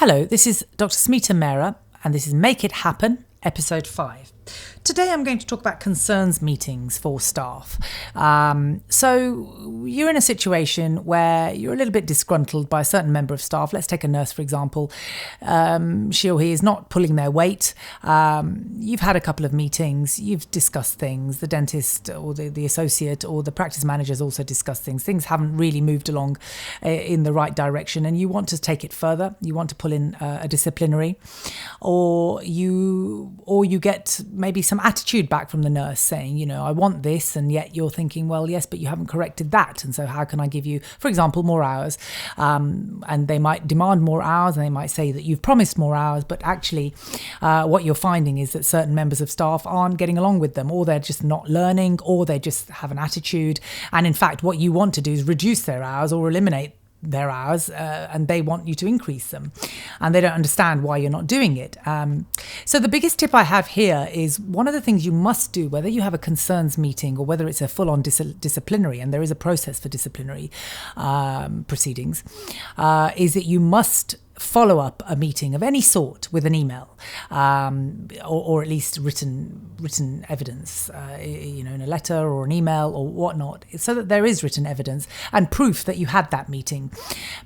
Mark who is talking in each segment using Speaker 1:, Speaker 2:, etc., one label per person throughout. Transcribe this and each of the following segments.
Speaker 1: Hello, this is Dr. Smita Mehra, and this is Make It Happen, Episode 5. Today I'm going to talk about concerns meetings for staff. So you're in a situation where you're a little bit disgruntled by a certain member of staff. Let's take a nurse, for example. She or he is not pulling their weight. You've had a couple of meetings. You've discussed things. The dentist or the associate or the practice manager has also discussed things. Things haven't really moved along in the right direction, and you want to take it further. You want to pull in a disciplinary, or you get maybe some attitude back from the nurse saying, I want this, and yet you're thinking, well, yes, but you haven't corrected that, and so how can I give you, for example, more hours? And they might demand more hours, and they might say that you've promised more hours, but actually what you're finding is that certain members of staff aren't getting along with them, or they're just not learning, or they just have an attitude, and in fact what you want to do is reduce their hours or eliminate their hours, and they want you to increase them, and they don't understand why you're not doing it. So the biggest tip I have here is one of the things you must do, whether you have a concerns meeting or whether it's a full-on disciplinary, and there is a process for disciplinary proceedings, is that you must follow up a meeting of any sort with an email, or at least written evidence, in a letter or an email or whatnot, so that there is written evidence and proof that you had that meeting.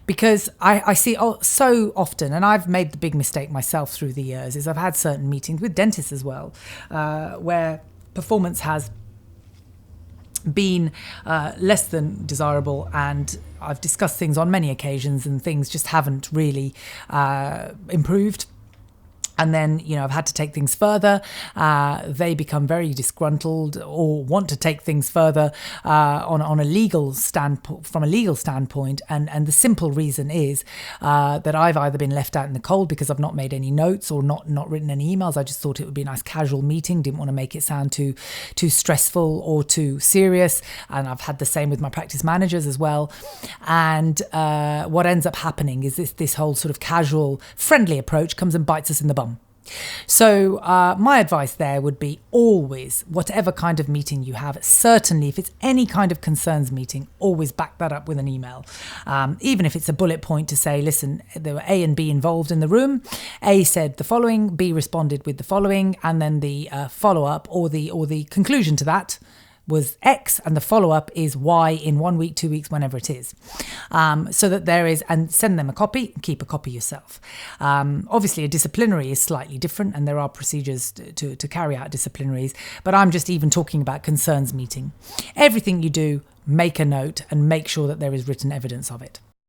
Speaker 1: Because I see so often, and I've made the big mistake myself through the years, is I've had certain meetings with dentists as well, where performance has been less than desirable, and I've discussed things on many occasions and things just haven't really improved. And then, I've had to take things further. They become very disgruntled or want to take things further on a legal from a legal standpoint. And the simple reason is that I've either been left out in the cold because I've not made any notes or not written any emails. I just thought it would be a nice casual meeting. Didn't want to make it sound too stressful or too serious. And I've had the same with my practice managers as well. And what ends up happening is this whole sort of casual, friendly approach comes and bites us in the bum. So my advice there would be always, whatever kind of meeting you have, certainly if it's any kind of concerns meeting, always back that up with an email. Even if it's a bullet point to say, listen, there were A and B involved in the room. A said the following, B responded with the following, and then the follow-up or the conclusion to that was X, and the follow-up is Y in 1 week, 2 weeks, whenever it is. So that there is, and send them a copy, keep a copy yourself. Obviously, a disciplinary is slightly different, and there are procedures to carry out disciplinaries, but I'm just even talking about concerns meeting. Everything you do, make a note and make sure that there is written evidence of it.